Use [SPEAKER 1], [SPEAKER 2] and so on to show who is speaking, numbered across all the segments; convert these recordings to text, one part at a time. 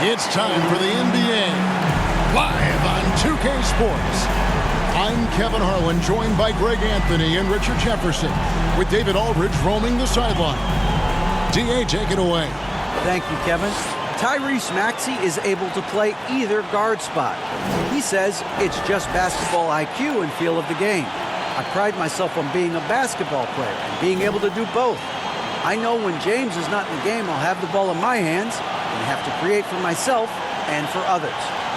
[SPEAKER 1] It's time for the NBA, live on 2K Sports. I'm Kevin Harlan, joined by Greg Anthony and Richard Jefferson, with David Aldridge roaming the sideline. D.A., take it away.
[SPEAKER 2] Thank you, Kevin. Tyrese Maxey is able to play either guard spot. He says it's just basketball IQ and feel of the game. I pride myself on being a basketball player and being able to do both. I know when James is not in the game, I'll have the ball in my hands and have to create for myself and for others.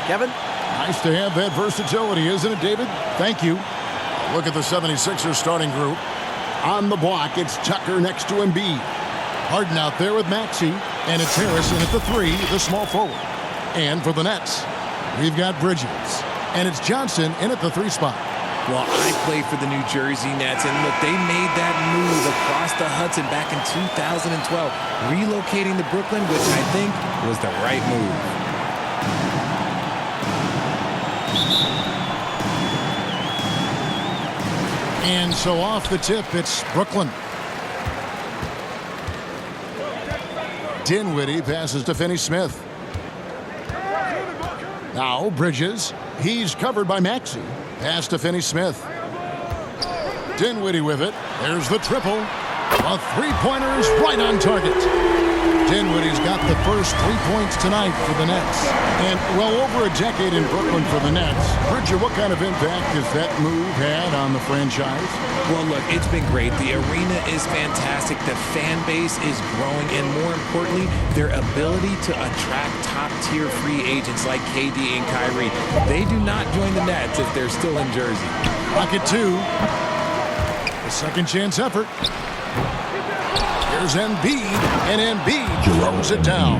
[SPEAKER 2] Kevin?
[SPEAKER 1] Nice to have that versatility, isn't it, David? Thank you. Look at the 76ers starting group. On the block, it's Tucker next to Embiid. Harden out there with Maxey, and it's Harrison at the 3, the small forward. And for the Nets, we've got Bridges, and it's Johnson in at the 3 spot.
[SPEAKER 3] Well, I played for the New Jersey Nets, and look, they made that move across the Hudson back in 2012, relocating to Brooklyn, which I think was the right move.
[SPEAKER 1] And so off the tip, it's Brooklyn. Dinwiddie passes to Finney-Smith. Now Bridges. He's covered by Maxey. Pass to Finney-Smith. Dinwiddie with it. There's the triple. A three-pointer is right on target. Dinwiddie's got the first 3 points tonight for the Nets. And well over a decade in Brooklyn for the Nets. Richard, what kind of impact has that move had on the franchise?
[SPEAKER 3] Well, look, it's been great. The arena is fantastic. The fan base is growing. And more importantly, their ability to attract top-tier free agents like KD and Kyrie. They do not join the Nets if they're still in Jersey.
[SPEAKER 1] Pocket 2. A second chance effort. Here's Embiid, and Embiid throws it down.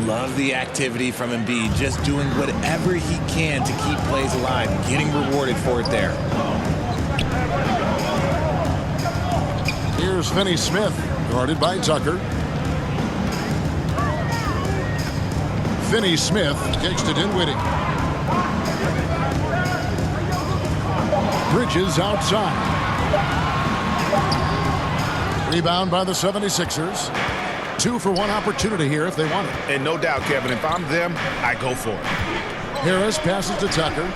[SPEAKER 3] Love the activity from Embiid, just doing whatever he can to keep plays alive, getting rewarded for it there.
[SPEAKER 1] Here's Finney-Smith, guarded by Tucker. Finney-Smith kicks to Dinwiddie. Bridges outside. Rebound by the 76ers. 2 for 1 opportunity here if they want it.
[SPEAKER 4] And no doubt, Kevin, if I'm them, I go for it.
[SPEAKER 1] Harris passes to Tucker.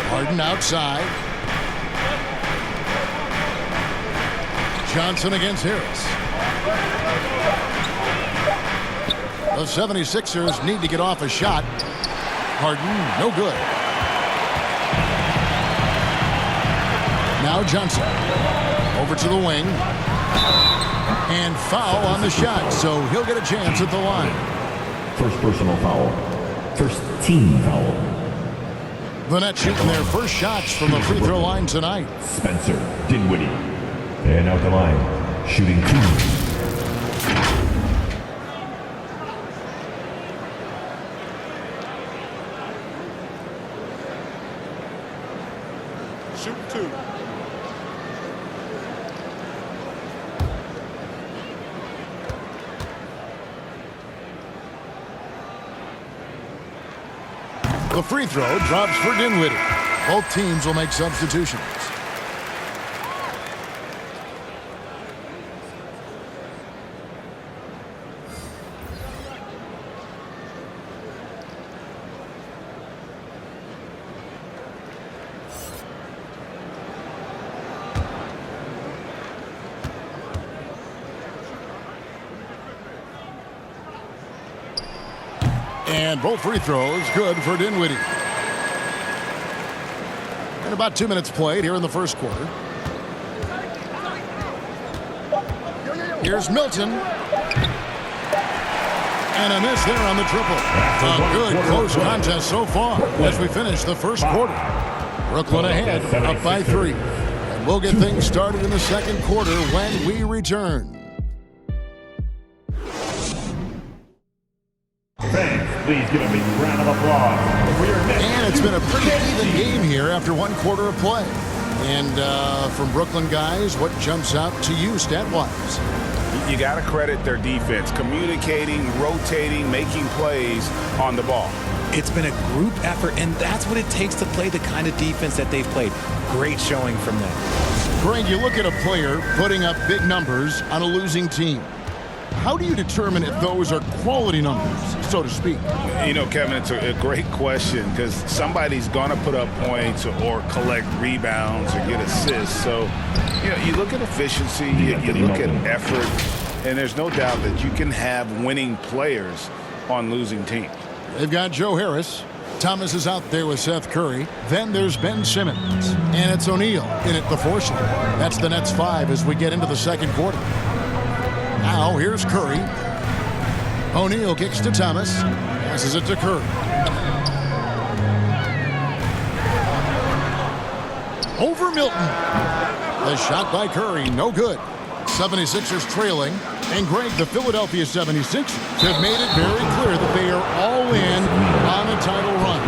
[SPEAKER 1] Harden outside. Johnson against Harris. The 76ers need to get off a shot. Harden, no good. Now Johnson. Over to the wing. And foul on the shot, so he'll get a chance at the line.
[SPEAKER 5] First personal foul. First team foul.
[SPEAKER 1] The Nets shooting their first shots from the free throw line tonight.
[SPEAKER 5] Spencer Dinwiddie. And out the line, shooting 2.
[SPEAKER 4] Shoot 2.
[SPEAKER 1] The free throw drops for Dinwiddie. Both teams will make substitutions. And both free throws good for Dinwiddie. And about 2 minutes played here in the first quarter. Here's Milton. And a miss there on the triple. A good close contest so far as we finish the first quarter. Brooklyn ahead, up by 3. And we'll get things started in the second quarter when we return.
[SPEAKER 5] Please give a big round of applause.
[SPEAKER 1] And it's been a pretty even game here after 1 quarter of play. And from Brooklyn guys, what jumps out to you stat-wise?
[SPEAKER 4] You got to credit their defense, communicating, rotating, making plays on the ball.
[SPEAKER 3] It's been a group effort, and that's what it takes to play the kind of defense that they've played. Great showing from them.
[SPEAKER 1] Greg, you look at a player putting up big numbers on a losing team. How do you determine if those are quality numbers, so to speak?
[SPEAKER 4] You know, Kevin, it's a great question because somebody's going to put up points or collect rebounds or get assists. So, you know, you look at efficiency, you look at effort, and there's no doubt that you can have winning players on losing teams.
[SPEAKER 1] They've got Joe Harris. Thomas is out there with Seth Curry. Then there's Ben Simmons. And it's O'Neal in at the 4 slot. That's the Nets 5 as we get into the second quarter. Now here's Curry. O'Neal kicks to Thomas. Passes it to Curry. Over Milton. The shot by Curry, no good. 76ers trailing. And Greg, the Philadelphia 76ers have made it very clear that they are all in on a title run.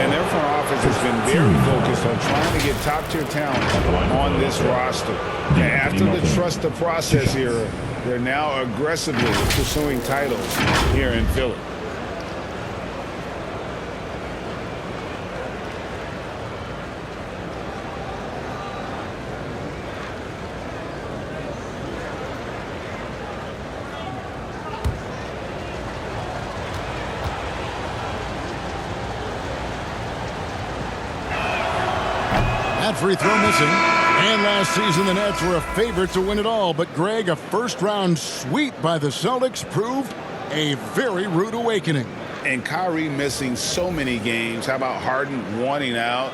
[SPEAKER 4] And their front office has been very focused on trying to get top-tier talent on this roster. And after the trust the process era, they're now aggressively pursuing titles here in Philly.
[SPEAKER 1] That free throw missing. And last season, the Nets were a favorite to win it all. But, Greg, a first-round sweep by the Celtics proved a very rude awakening.
[SPEAKER 4] And Kyrie missing so many games. How about Harden wanting out?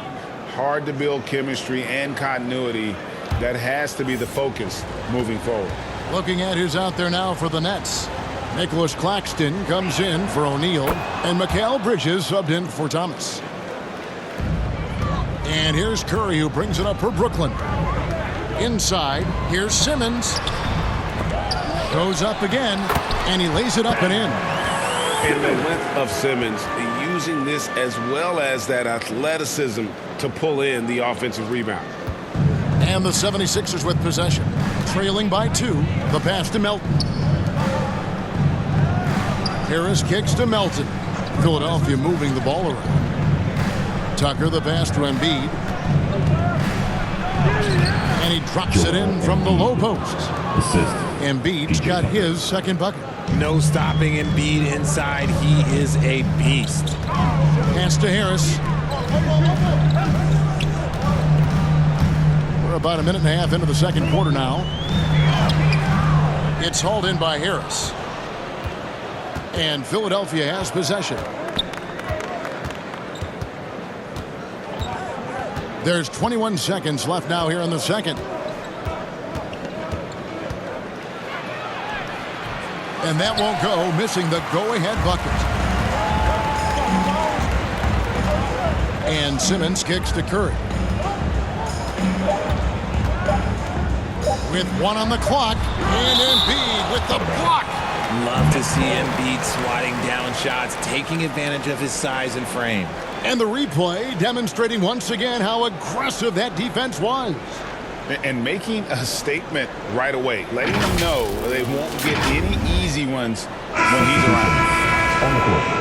[SPEAKER 4] Hard to build chemistry and continuity. That has to be the focus moving forward.
[SPEAKER 1] Looking at who's out there now for the Nets. Nicholas Claxton comes in for O'Neal. And Mikal Bridges subbed in for Thomas. And here's Curry, who brings it up for Brooklyn. Inside, here's Simmons. Goes up again, and he lays it up and in.
[SPEAKER 4] And the length of Simmons using this as well as that athleticism to pull in the offensive rebound.
[SPEAKER 1] And the 76ers with possession. Trailing by 2, the pass to Melton. Harris kicks to Melton. Philadelphia moving the ball around. Tucker, the pass to Embiid. And he drops it in from the low post. Embiid's got his second bucket.
[SPEAKER 3] No stopping Embiid inside. He is a beast.
[SPEAKER 1] Pass to Harris. We're about a minute and a half into the second quarter now. It's hauled in by Harris. And Philadelphia has possession. There's 21 seconds left now here in the second. And that won't go, missing the go-ahead bucket. And Simmons kicks to Curry. With 1 on the clock, and Embiid with the block.
[SPEAKER 3] Love to see Embiid swatting down shots, taking advantage of his size and frame.
[SPEAKER 1] And the replay demonstrating once again how aggressive that defense was.
[SPEAKER 4] And making a statement right away, letting them know they won't get any easy ones when he's around.
[SPEAKER 5] On the court.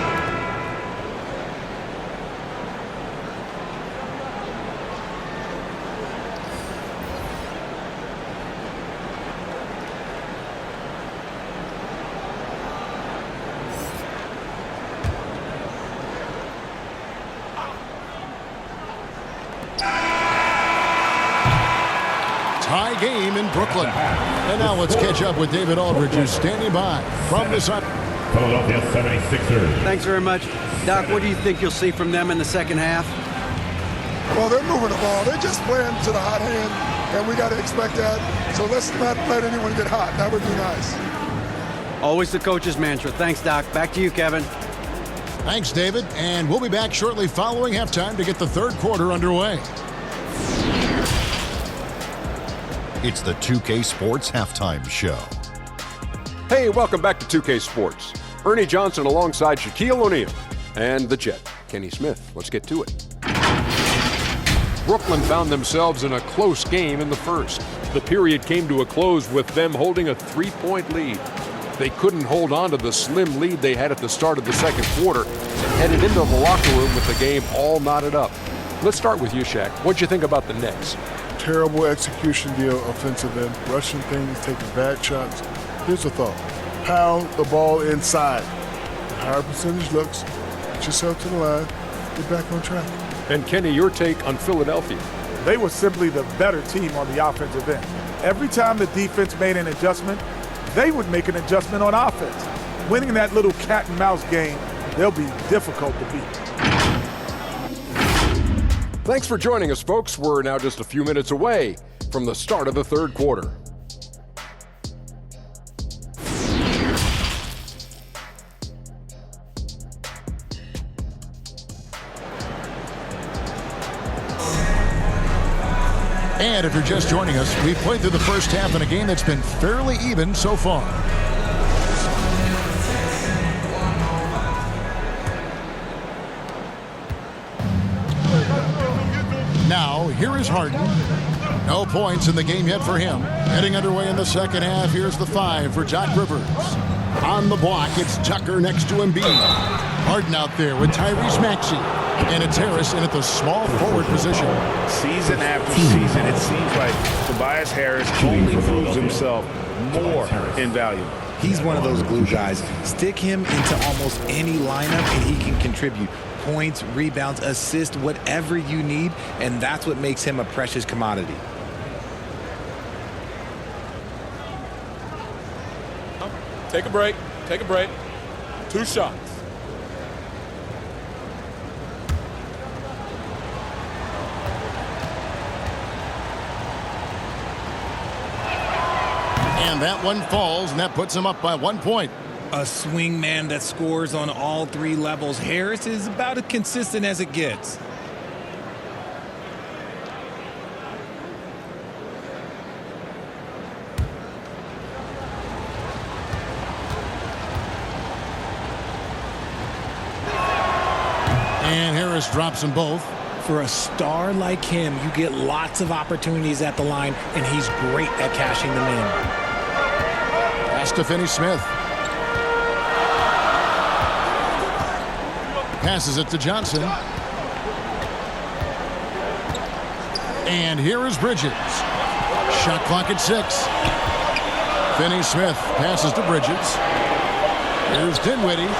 [SPEAKER 1] Tie game in Brooklyn. And now let's catch up with David Aldridge, who's standing by from the side.
[SPEAKER 5] Philadelphia 76ers.
[SPEAKER 2] Thanks very much. Doc, what do you think you'll see from them in the second half?
[SPEAKER 6] Well, they're moving the ball. They're just playing to the hot hand, and we got to expect that. So let's not let anyone get hot. That would be nice.
[SPEAKER 2] Always the coach's mantra. Thanks, Doc. Back to you, Kevin.
[SPEAKER 1] Thanks, David. And we'll be back shortly following halftime to get the third quarter underway.
[SPEAKER 7] It's the 2K Sports Halftime Show.
[SPEAKER 8] Hey, welcome back to 2K Sports. Ernie Johnson alongside Shaquille O'Neal and the Jet, Kenny Smith. Let's get to it. Brooklyn found themselves in a close game in the first. The period came to a close with them holding a 3-point lead. They couldn't hold on to the slim lead they had at the start of the second quarter and headed into the locker room with the game all knotted up. Let's start with you, Shaq. What'd you think about the Nets?
[SPEAKER 6] Terrible execution deal, offensive end, rushing things, taking bad shots. Here's a thought. pound the ball inside. Higher percentage looks, get yourself to the line, get back on track.
[SPEAKER 8] And Kenny, your take on Philadelphia?
[SPEAKER 9] They were simply the better team on the offensive end. Every time the defense made an adjustment, they would make an adjustment on offense. Winning that little cat and mouse game, they'll be difficult to beat.
[SPEAKER 8] Thanks for joining us, folks. We're now just a few minutes away from the start of the third quarter.
[SPEAKER 1] And if you're just joining us, we've played through the first half in a game that's been fairly even so far. Now, here is Harden. No points in the game yet for him. Getting underway in the second half, here's the 5 for Doc Rivers. On the block, it's Tucker next to Embiid. Harden out there with Tyrese Maxey. And it's Harris in at the small forward position.
[SPEAKER 4] Season after season, it seems like Tobias Harris only proves himself more invaluable.
[SPEAKER 3] He's one of those glue guys. Stick him into almost any lineup and he can contribute points, rebounds, assists, whatever you need, and that's what makes him a precious commodity.
[SPEAKER 8] Take a break. Take a break. 2 shots.
[SPEAKER 1] And that one falls, and that puts him up by 1 point.
[SPEAKER 3] A swing man that scores on all 3 levels. Harris is about as consistent as it gets.
[SPEAKER 1] And Harris drops them both.
[SPEAKER 3] For a star like him, you get lots of opportunities at the line, and he's great at cashing them in.
[SPEAKER 1] Pass to Finney-Smith. Passes it to Johnson. And here is Bridges. Shot clock at 6. Finney-Smith passes to Bridges. Here's Dinwiddie.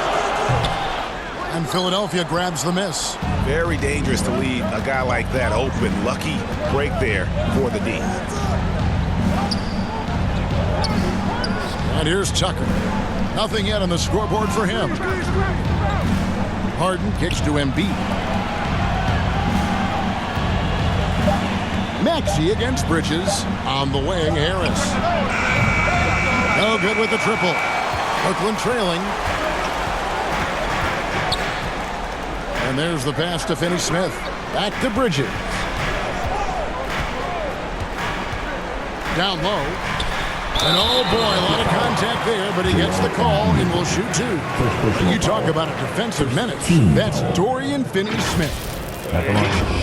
[SPEAKER 1] And Philadelphia grabs the miss.
[SPEAKER 4] Very dangerous to leave a guy like that open. Lucky break there for the D.
[SPEAKER 1] And here's Tucker. Nothing yet on the scoreboard for him. Harden kicks to Embiid. Maxey against Bridges. On the wing, Harris. No good with the triple. Brooklyn trailing. And there's the pass to Finney-Smith. Back to Bridges. Down low. And oh boy, a lot of contact there, but he gets the call and will shoot 2. You talk about a defensive menace. That's Dorian Finney-Smith.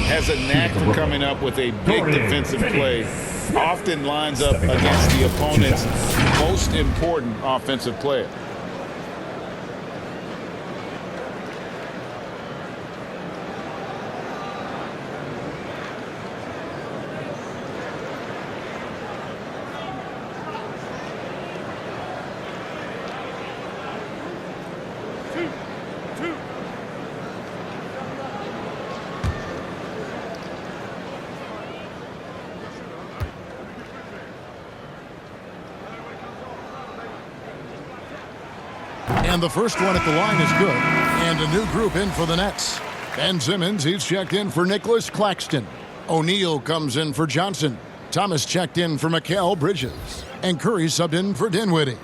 [SPEAKER 4] Has a knack for coming up with a big defensive play. Often lines up against the opponent's most important offensive player.
[SPEAKER 1] And the first one at the line is good. And a new group in for the Nets. Ben Simmons, he's checked in for Nicholas Claxton. O'Neal comes in for Johnson. Thomas checked in for Mikal Bridges. And Curry subbed in for Dinwiddie.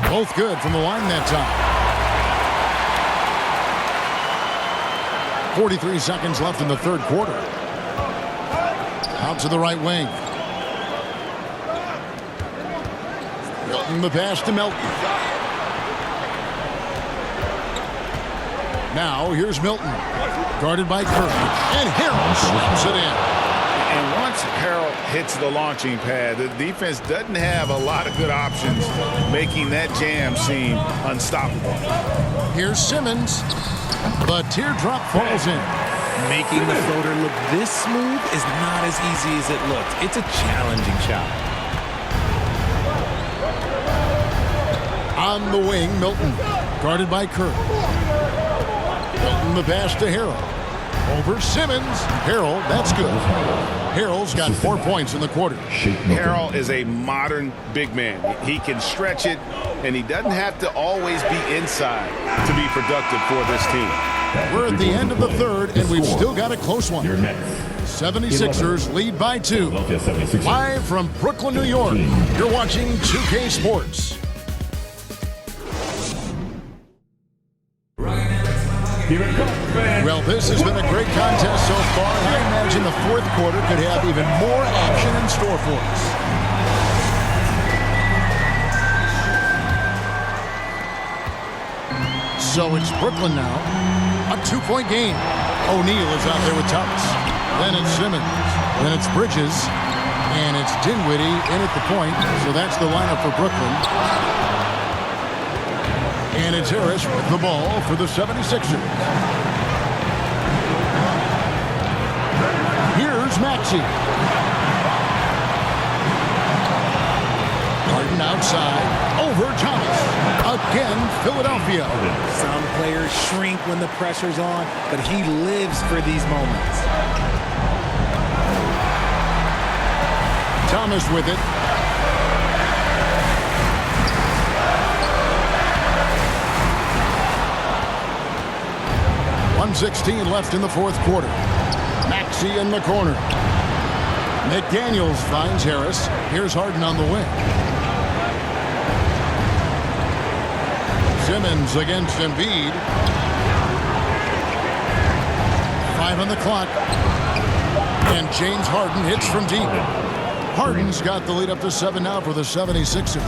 [SPEAKER 1] Both good from the line that time. 43 seconds left in the third quarter. Out to the right wing. Milton the pass to Milton. Now here's Milton. Guarded by Curry. And Harris slaps it in.
[SPEAKER 4] And once Harrell hits the launching pad. The defense doesn't have a lot of good options, making that jam seem unstoppable.
[SPEAKER 1] Here's Simmons. The teardrop falls in.
[SPEAKER 3] Making the floater look this smooth is not as easy as it looked. It's a challenging shot.
[SPEAKER 1] On the wing, Milton, guarded by Kerr. Milton the pass to Harrell. Over Simmons. Harrell, that's good. Harrell's got 4 points in the quarter.
[SPEAKER 4] Harrell is a modern big man. He can stretch it, and he doesn't have to always be inside to be productive for this team.
[SPEAKER 1] We're at the end of the third, and we've still got a close one. 76ers lead by 2. Live from Brooklyn, New York, you're watching 2K Sports. Well, this has been a great contest so far, and I imagine the fourth quarter could have even more action in store for us. So it's Brooklyn now. A 2-point game. O'Neal is out there with Thomas. Then it's Simmons. Then it's Bridges. And it's Dinwiddie in at the point. So that's the lineup for Brooklyn. And it's Harris with the ball for the 76ers. Here's Maxey. Harden outside. Over Thomas. Again, Philadelphia.
[SPEAKER 3] Some players shrink when the pressure's on, but he lives for these moments.
[SPEAKER 1] Thomas with it. .116 left in the fourth quarter. Maxey in the corner. McDaniels finds Harris. Here's Harden on the wing. Simmons against Embiid. 5 on the clock. And James Harden hits from deep. Harden's got the lead up to 7 now for the 76ers.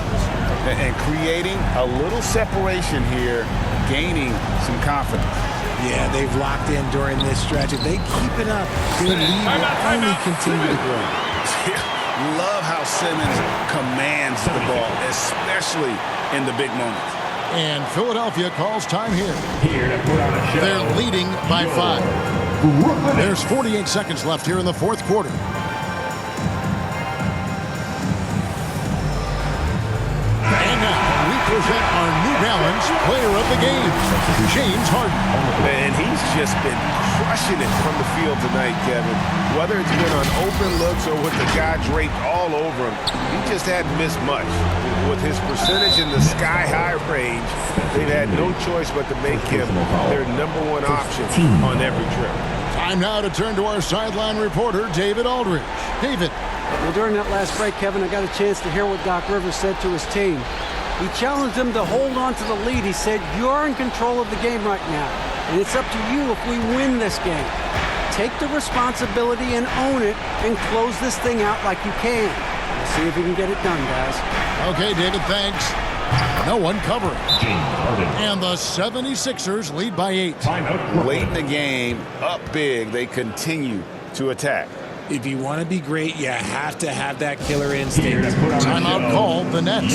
[SPEAKER 4] And creating a little separation here, gaining some confidence.
[SPEAKER 3] Yeah, they've locked in during this stretch. If they keep it up, their lead will only continue to grow.
[SPEAKER 4] Love how Simmons commands the ball, especially in the big moments.
[SPEAKER 1] And Philadelphia calls time here. They're leading by 5. There's 48 seconds left here in the fourth quarter. And now we present our New Balance player of the game, James Harden.
[SPEAKER 4] And he's just been crushing it from the field tonight, Kevin. Whether it's been on open looks or with the guy draped all over him, he just hadn't missed much. With his percentage in the sky-high range, they've had no choice but to make him their #1 option on every trip.
[SPEAKER 1] Time now to turn to our sideline reporter, David Aldridge. David.
[SPEAKER 2] Well, during that last break, Kevin, I got a chance to hear what Doc Rivers said to his team. He challenged them to hold on to the lead. He said, you're in control of the game right now, and it's up to you if we win this game. Take the responsibility and own it and close this thing out like you can. We'll see if we can get it done, guys.
[SPEAKER 1] Okay, David, thanks. No one covering. And the 76ers lead by 8.
[SPEAKER 4] Late in the game, up big, they continue to attack.
[SPEAKER 3] If you want to be great, you have to have that killer instinct.
[SPEAKER 1] Timeout called the Nets.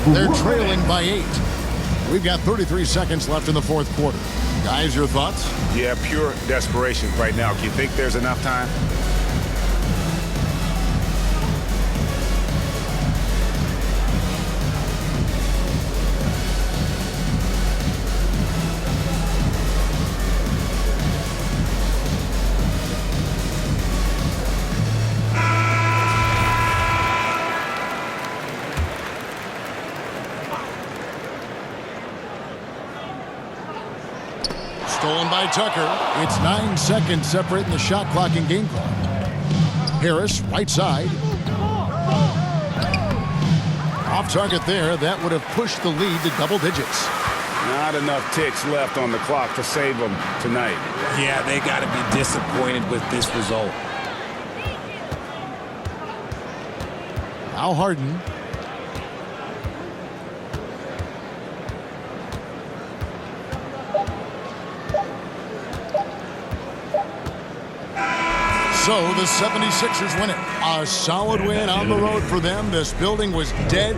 [SPEAKER 1] They're trailing by 8. We've got 33 seconds left in the fourth quarter. Guys, your thoughts?
[SPEAKER 4] Yeah, pure desperation right now. Do you think there's enough time?
[SPEAKER 1] Stolen by Tucker. It's 9 seconds separating the shot clock and game clock. Harris, right side. Off target there. That would have pushed the lead to double digits.
[SPEAKER 4] Not enough ticks left on the clock to save them tonight.
[SPEAKER 3] Yeah, they got to be disappointed with this result.
[SPEAKER 1] Now Harden. So the 76ers win it. A solid win on the road for them. This building was dead